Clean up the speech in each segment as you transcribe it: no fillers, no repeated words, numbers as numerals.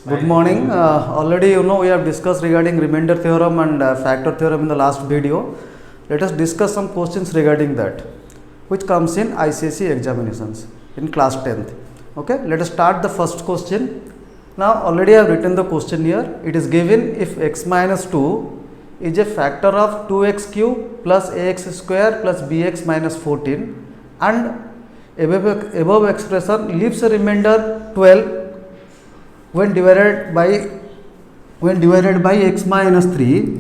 Good morning. Already we have discussed regarding remainder theorem and factor theorem in the last video. Let us discuss some questions regarding that, which comes in ICSE examinations in class 10th. Okay, let us start the first question. Now already I have written the question here. It is given if x minus 2 is a factor of 2x cube plus ax square plus bx minus 14 and above expression leaves a remainder 12 when divided by x minus 3,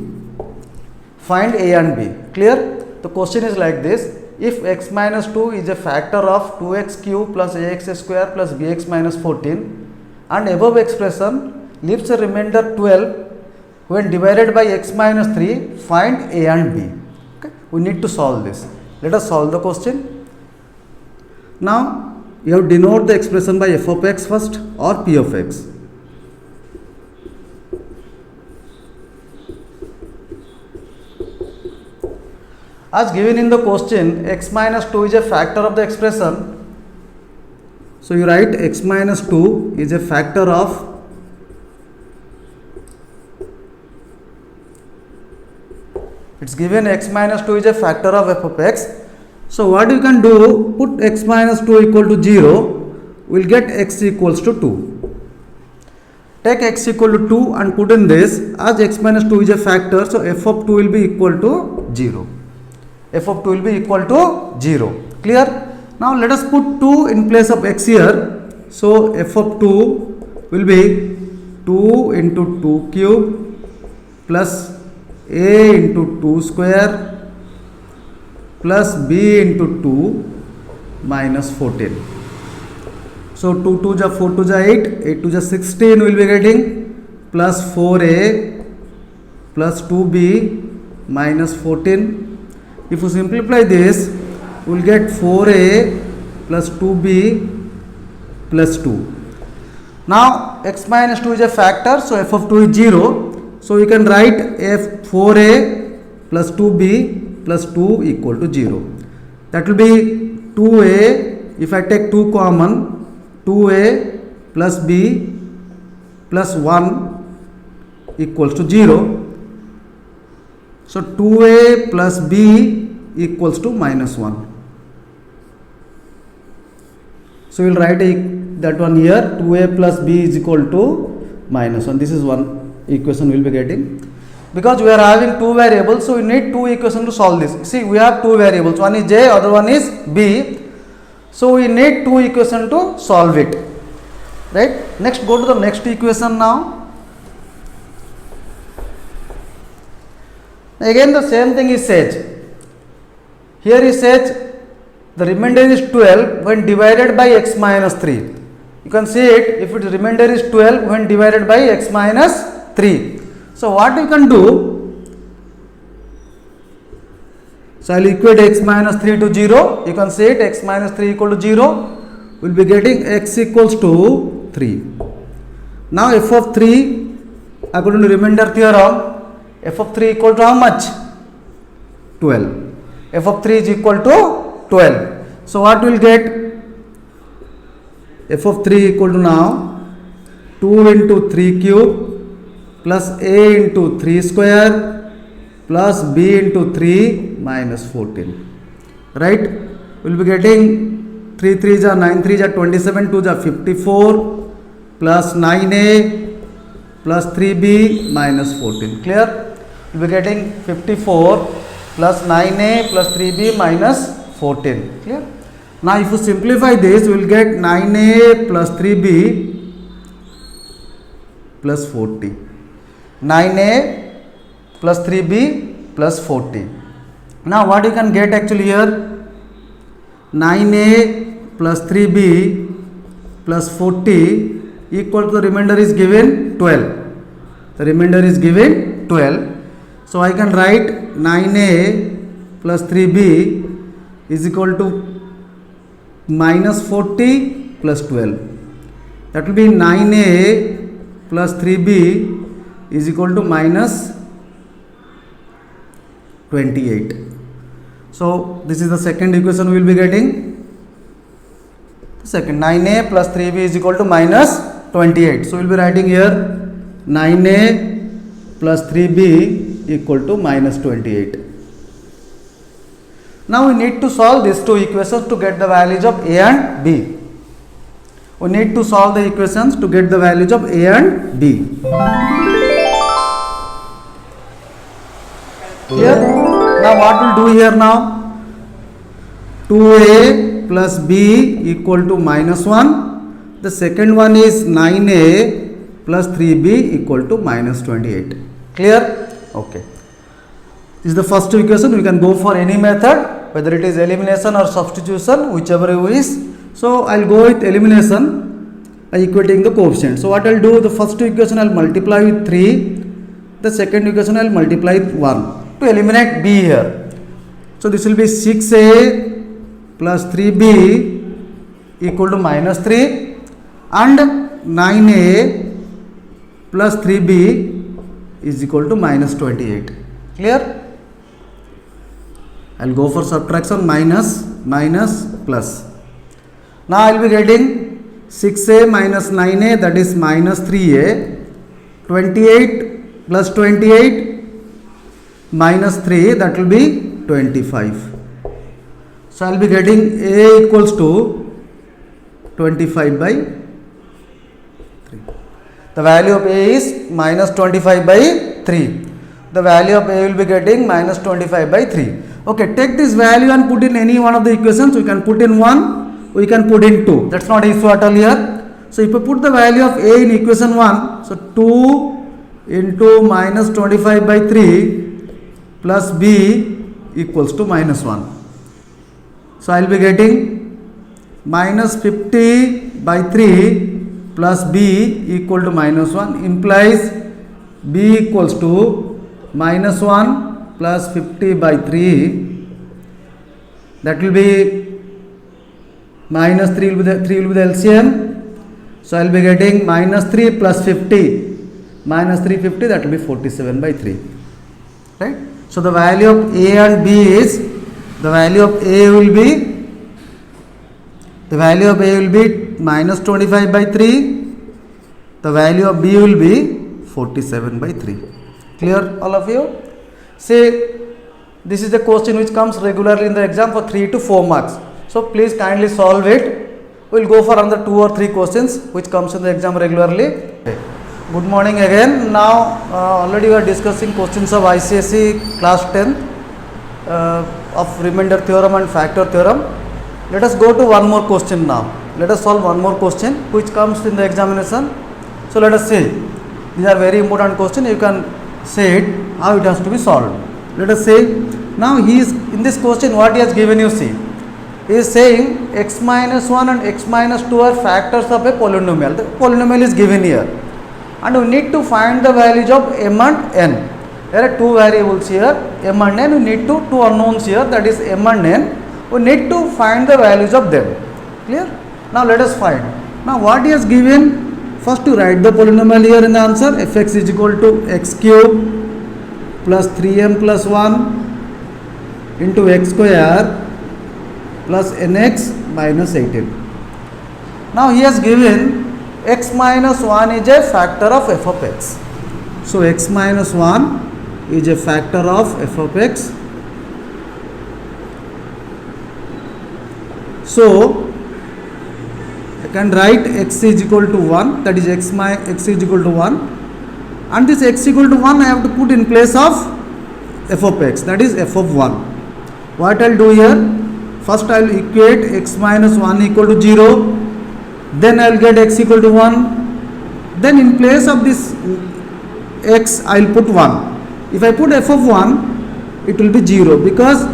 find a and b. Clear? The question is like this: if x minus 2 is a factor of 2x cube plus ax square plus bx minus 14 and above expression leaves a remainder 12 when divided by x minus 3, find a and b. Okay? We need to solve this. Let us solve the question. Now you have to denote the expression by f of x first or p of x. As given in the question, x minus 2 is a factor of the expression. So you write x minus 2 is a factor of it's given x minus 2 is a factor of f of x. So what you can do, put x minus 2 equal to 0, we will get x equals to 2. Take x equal to 2 and put in this, as x minus 2 is a factor, so f of 2 will be equal to 0. F of 2 will be equal to 0. Clear? Now let us put 2 in place of x here. So f of 2 will be 2 into 2 cube plus a into 2 square plus b into 2 minus 14. So 2 2 ja 4 2 ja 8, 8 2 ja 16 will be getting plus 4a plus 2b minus 14. If you simplify this, we will get 4a plus 2b plus 2. Now x minus 2 is a factor, so f of 2 is 0. So we can write f 4a plus 2b plus 2 equal to 0. That will be 2a, if I take 2 common, 2a plus b plus 1 equals to 0. So 2a plus b equals to minus 1. So we will write that one here, 2a plus b is equal to minus 1. This is one equation we will be getting. Because we are having two variables, so we need two equations to solve this. See, we have two variables, one is j, other one is b. So we need two equations to solve it. Right? Next, go to the next equation now. Again the same thing is said. Here he says the remainder is 12 when divided by x minus 3. You can see it, if its remainder is 12 when divided by x minus 3. So what you can do? So I will equate x minus 3 to 0. You can see it, x minus 3 equal to 0. We will be getting x equals to 3. Now f of 3 according to remainder theorem, f of 3 equal to how much? 12. F of 3 is equal to 12. So what we will get? F of 3 equal to now 2 into 3 cube plus a into 3 square plus b into 3 minus 14. Right? We will be getting 3 3s are 9 3s are 27, 2s are 54 plus 9a plus 3b minus 14. Clear? We will be getting 54 plus 9a plus 3b minus 14. Clear? Now if you simplify this, we will get 9a plus 3b plus 40. 9a plus 3b plus 40. Now what you can get actually here? 9a plus 3b plus 40 equal to the remainder is given 12. The remainder is given 12. So I can write 9a plus 3b is equal to minus 40 plus 12. That will be 9a plus 3b is equal to minus 28. So this is the second equation we will be getting. Second, 9a plus 3b is equal to minus 28. So we'll be writing here 9a plus 3b equal to minus 28. Now we need to solve these two equations to get the values of a and b. We need to solve the equations to get the values of a and b. Here, now what we'll do here now? 2a plus b equal to minus 1. The second one is 9a plus 3b equal to minus 28. Clear? Okay. This is the first equation. We can go for any method, whether it is elimination or substitution, whichever you wish. So I'll go with elimination by equating the coefficient. So what I'll do, the first equation I'll multiply with 3, the second equation I'll multiply with 1 to eliminate b here. So this will be 6a plus 3b equal to minus 3 and 9a plus 3b is equal to minus 28. Clear? I'll go for subtraction, minus plus. Now I'll be getting 6a minus 9a, that is minus 3a, 28 plus 28 minus 3, that will be 25. So I'll be getting a equals to 25 by 3. The value of a is minus 25 by 3. The value of a will be getting minus 25 by 3. Okay, take this value and put in any one of the equations. We can put in 1, we can put in 2. That's not issue at all here. So if you put the value of a in equation 1, so 2 into minus 25 by 3 plus b equals to minus 1. So I will be getting minus 50 by 3 plus b equal to minus 1 implies b equals to minus 1 plus 50 by 3. That will be minus 3 will be the LCM. So I will be getting minus 3 plus 50, minus 350, that will be 47 by 3. Right? So the value of a and b is, the value of a will be minus 25 by 3, the value of b will be 47 by 3. Clear, all of you? Say this is the question which comes regularly in the exam for 3 to 4 marks. So please kindly solve it. We will go for another 2 or 3 questions which comes in the exam regularly. Okay. Good morning again. Now already we are discussing questions of ICSE class 10 of remainder theorem and factor theorem. Let us go to one more question now. Let us solve one more question which comes in the examination. So let us see. These are very important questions. You can say it how it has to be solved. Let us say, now he is in this question what he has given you, see. He is saying x minus 1 and x minus 2 are factors of a polynomial. The polynomial is given here. And we need to find the values of m and n. There are two variables here, m and n. We need two unknowns here, that is m and n. We need to find the values of them. Clear? Now let us find. Now what he has given, first to write the polynomial here in the answer, fx is equal to x cube plus 3m plus 1 into x square plus nx minus 18. Now he has given x minus 1 is a factor of f of x. So x minus 1 is a factor of f of x. So I can write x is equal to 1, that is x is equal to 1, and this x equal to 1 I have to put in place of f of x, that is f of 1. What I will do here? First I will equate x minus 1 equal to 0, then I will get x equal to 1, then in place of this x I will put 1. If I put f of 1, it will be 0 because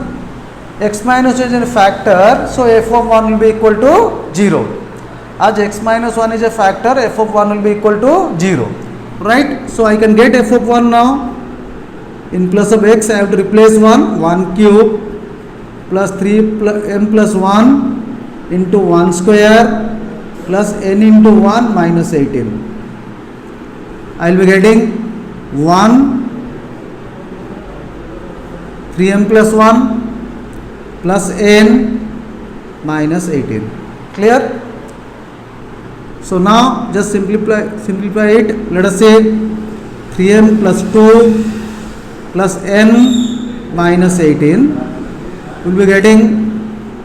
x minus is a factor, so f of 1 will be equal to 0. As x minus 1 is a factor, f of 1 will be equal to 0. Right? So I can get f of 1 now. In place of x I have to replace 1 cube plus 3 plus m plus 1 into 1 square plus n into 1 minus 18. I will be getting 1 3m plus 1 plus n minus 18. Clear? So now just simplify it. Let us say 3m plus 2 plus n minus 18. We'll be getting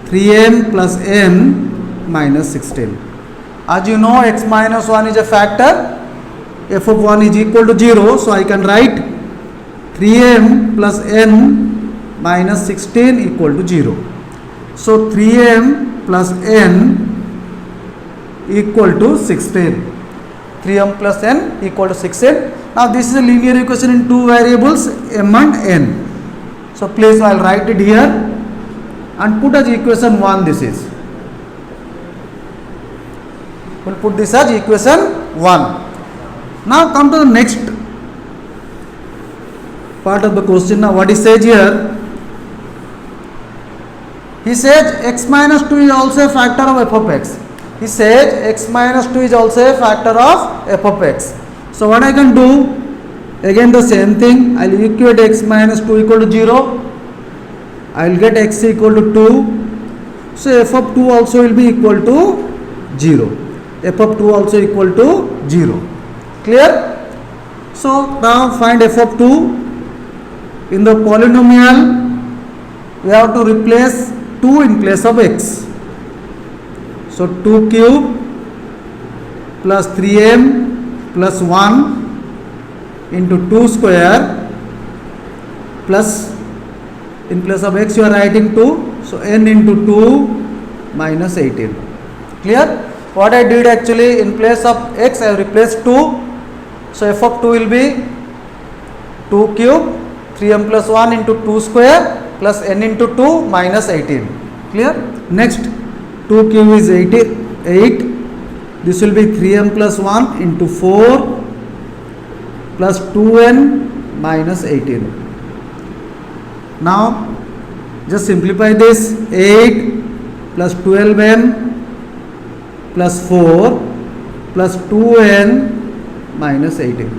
3m plus n minus 16. As you know, x minus 1 is a factor. F of 1 is equal to 0. So I can write 3m plus n minus 16 equal to 0. So 3m plus n equal to 16. 3m plus n equal to 16. Now this is a linear equation in two variables, m and n. So please I will write it here and put as equation 1 this is. We will put this as equation 1. Now come to the next part of the question. Now what he says here, he says x minus 2 is also a factor of f of x. He says x minus 2 is also a factor of f of x. So what I can do, again the same thing, I will equate x minus 2 equal to 0, I will get x equal to 2, so f of 2 also will be equal to 0, f of 2 also equal to 0. Clear? So now find f of 2. In the polynomial we have to replace 2 in place of x. So 2 cube plus 3m plus 1 into 2 square plus, in place of x you are writing 2, so n into 2 minus 18. Clear? What I did actually, in place of x I have replaced 2, so f of 2 will be 2 cube 3m plus 1 into 2 square plus n into 2 minus 18. Clear? Next 2 cube is 8, this will be 3m plus 1 into 4 plus 2n minus 18. Now just simplify this, 8 plus 12m plus 4 plus 2n minus 18.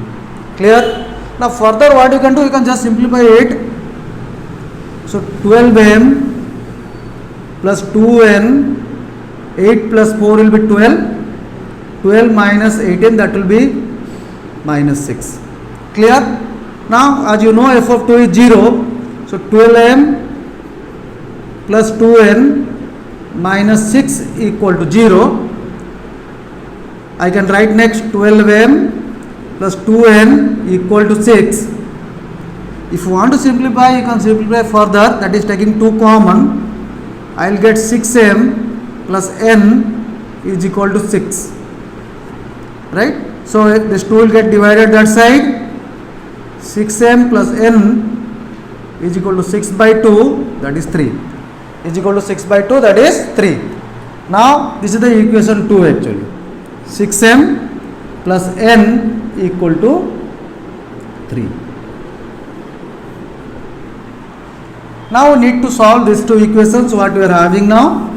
Clear? Now further what you can do, you can just simplify it. So 12m plus 2n, 8 plus 4 will be 12, 12 minus 18, that will be minus 6. Clear? Now as you know f of 2 is 0, so 12m plus 2n minus 6 equal to 0. I can write next 12m plus 2n equal to 6. If you want to simplify, you can simplify further, that is taking 2 common. I will get 6m plus n is equal to 6. Right? So this 2 will get divided that side. 6m plus n is equal to 6 by 2, that is 3. Is equal to 6 by 2, that is 3. Now this is the equation 2 actually. 6m plus n equal to 3. Now we need to solve these two equations what we are having now.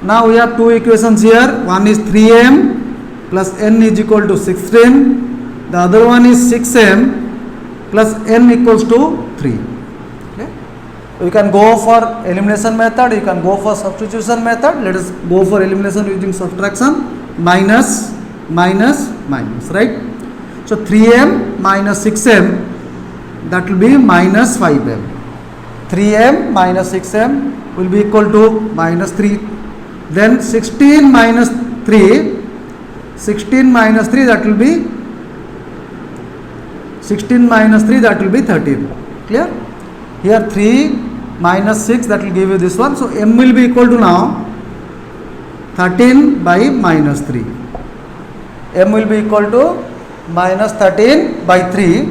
Now we have two equations here. One is 3m plus n is equal to 16. The other one is 6m plus n equals to 3. Okay. You can go for elimination method, you can go for substitution method. Let us go for elimination using subtraction. Minus, minus, minus, right? So 3m minus 6m, that will be minus 5m. 3m minus 6m will be equal to minus 3. Then 16 minus 3, 16 minus 3, that will be 16 minus 3, that will be 13. Clear? Here 3 minus 6, that will give you this one. So m will be equal to now 13 by minus 3. M will be equal to minus 13 by 3.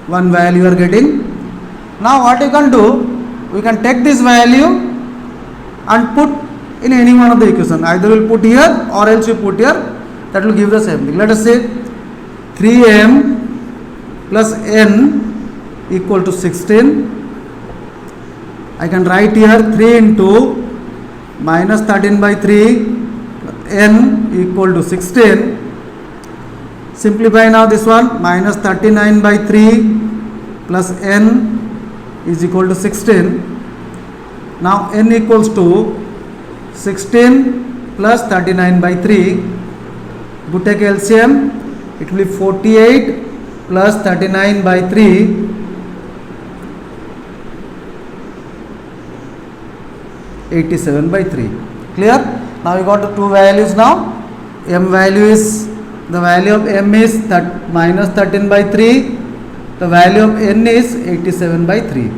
One value you are getting. Now what you can do, we can take this value and put in any one of the equation. Either we will put here or else you put here, that will give the same thing. Let us say 3m plus n equal to 16. I can write here 3 into minus 13 by 3 n equal to 16. Simplify now this one, minus 39 by 3 plus n is equal to 16. Now n equals to 16 plus 39 by 3. You take LCM, it will be 48 plus 39 by 3. 87 by 3. Clear? Now you got the two values now. M value is, the value of M is minus 13 by 3. The value of N is 87 by 3.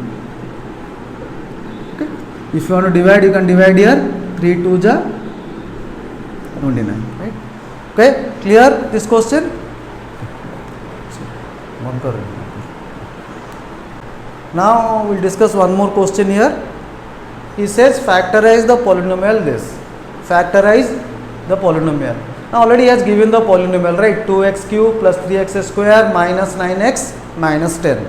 Okay. If you want to divide, you can divide here. 3 2 ja 29. Right? Okay. Clear this question? Now we'll discuss one more question here. He says factorize the polynomial this. Factorize the polynomial. Now already he has given the polynomial, right? 2x cube plus 3x square minus 9x minus 10.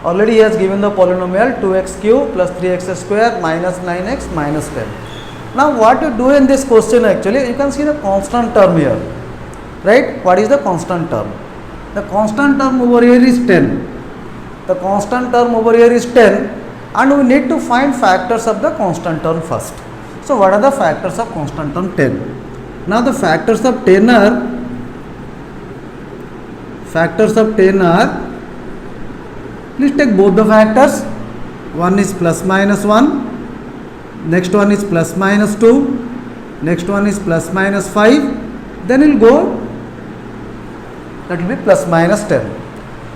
Already he has given the polynomial 2x cube plus 3x square minus 9x minus 10. Now what you do in this question, actually you can see the constant term here, right? What is the constant term? The constant term over here is 10. The constant term over here is 10, and we need to find factors of the constant term first. So what are the factors of constant term? 10. Now the factors of 10 are, please take both the factors. One is plus minus 1, next one is plus minus 2, next one is plus minus 5, then it will go, that will be plus minus 10.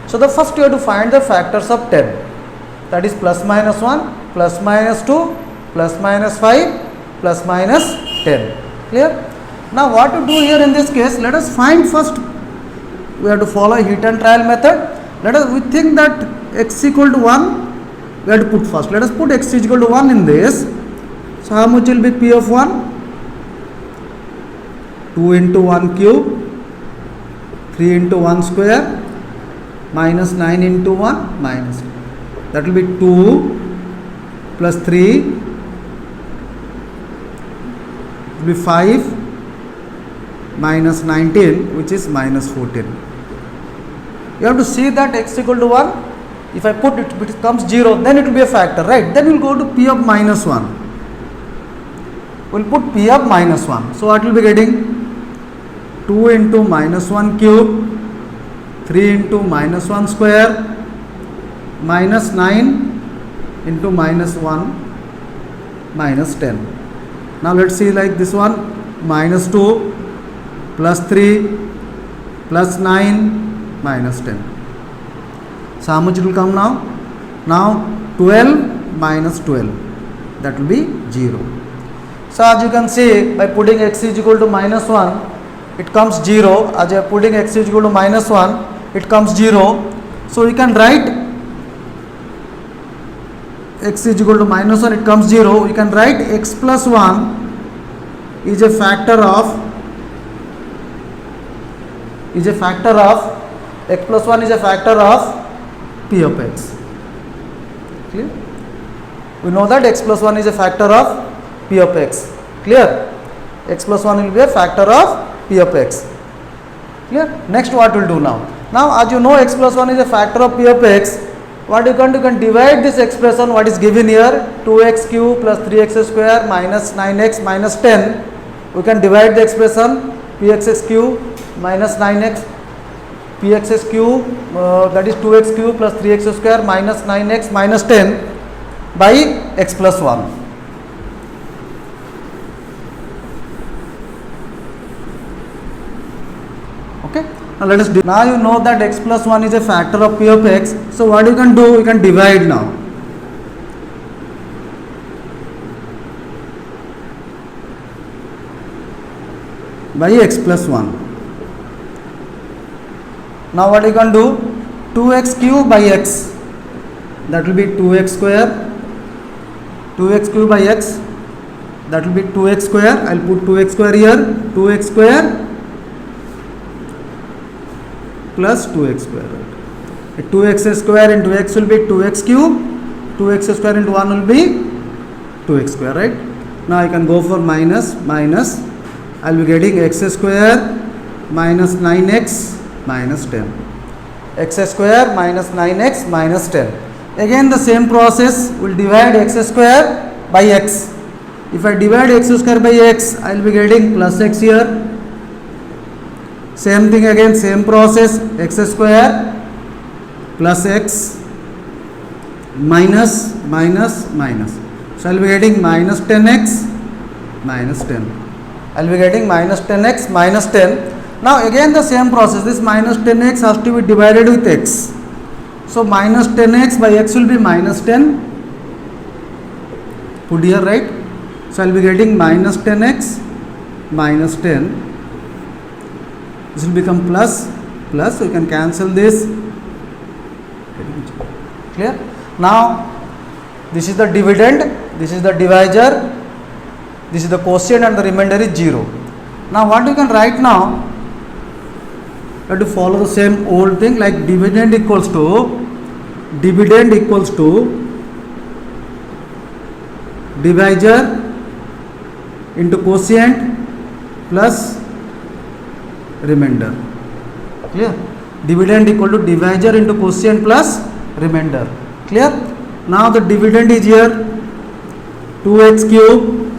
So the first you have to find the factors of 10, that is plus minus 1, plus minus 2, plus minus 5, plus minus 10. Clear? Now what to do here in this case, let us find first, we have to follow heat and trial method. We think that x equal to 1, we have to put first. Let us put x is equal to 1 in this. So how much will be P of 1? 2 into 1 cube, 3 into 1 square, minus 9 into 1 minus. That will be 2 plus 3 will be 5 minus 19, which is minus 14. You have to see that x equal to 1. If I put it, it becomes 0, then it will be a factor, right? Then we will go to P of minus 1. We will put P of minus 1. So what will be getting? 2 into minus 1 cube, 3 into minus 1 square, minus 9 into minus 1 minus 10. Now let's see like this one, minus 2 plus 3 plus 9 minus 10. So how much it will come now? Now 12 minus 12, that will be 0. So as you can see, by putting x is equal to minus 1, it comes 0. As I am putting x is equal to minus 1, it comes 0. So we can write x is equal to minus 1, it comes 0. We can write x plus 1 is a factor of x plus 1 is a factor of P of x. Clear? We know that x plus 1 is a factor of P of x. Clear? X plus 1 will be a factor of P of x. Clear? Next what we will do now? Now as you know x plus 1 is a factor of P of x, what you can do, you can divide this expression what is given here, 2x cube plus 3x square minus 9x minus 10. We can divide the expression px cube minus 9x, px cube that is 2x cube plus 3x square minus 9x minus 10 by x plus 1. Okay. Now let us do. Now you know that x plus 1 is a factor of P of x. So what you can do? You can divide now. By x plus 1. Now what you can do? 2x cube by x. That will be 2x square. 2x cube by x. That will be 2x square. I will put 2x square here. 2x square plus 2x square. 2x square into x will be 2x cube. 2x square into 1 will be 2x square, right? Now I can go for minus. I will be getting x square minus 9x minus 10. X square minus 9x minus 10. Again the same process, we will divide x square by x. If I divide x square by x, I will be getting plus x here. Same thing again, same process, x square plus x minus minus minus. So I will be getting minus 10x minus 10. I will be getting minus 10x minus 10. Now again the same process, this minus 10x has to be divided with x. So minus 10x by x will be minus 10. Put here, right? So I will be getting minus 10x minus 10. This will become plus plus. So you can cancel this. Clear? Now this is the dividend, this is the divisor, this is the quotient, and the remainder is 0. Now what you can write now? You have to follow the same old thing, like dividend equals to divisor into quotient plus remainder. Clear? Dividend equal to divisor into quotient plus remainder. Clear? Now the dividend is here, 2x cube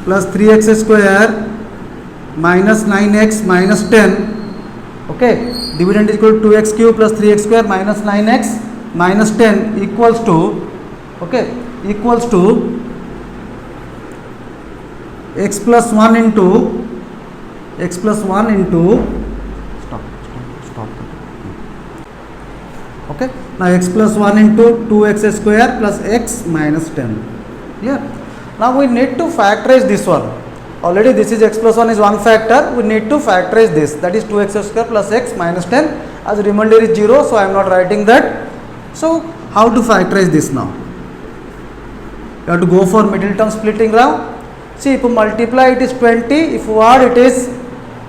plus 3x square minus 9x minus 10. Okay, dividend is equal to 2x cube plus 3x square minus 9x minus 10 equals to, okay, equals to x plus 1 into stop. Okay, now x plus 1 into 2x square plus x minus 10. Clear? Now we need to factorize this one. Already this is x plus 1 is one factor, we need to factorize this, that is 2x square plus x minus 10, as remainder is 0, so I am not writing that. So how to factorize this now? You have to go for middle term splitting now. See, if you multiply it is 20, if you add it is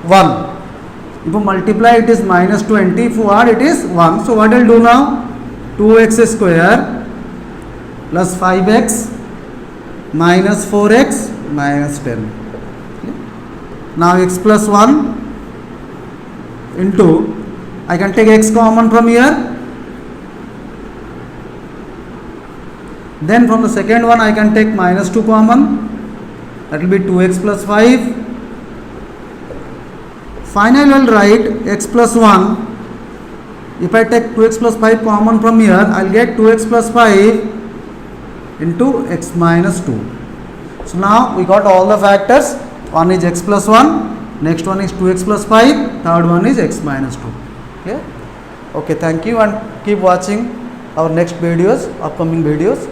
1. If you multiply it is minus 20, if you add it is 1. So what I will do now? 2x square plus 5x minus 4x minus 10. Now x plus 1 into, I can take x common from here. Then from the second one I can take minus 2 common. That will be 2x plus 5. Finally I will write x plus 1. If I take 2x plus 5 common from here, I will get 2x plus 5 into x minus 2. So now we got all the factors. One is x plus 1, next one is 2x plus 5, third one is x minus 2. Yeah? Okay, thank you, and keep watching our next videos, upcoming videos.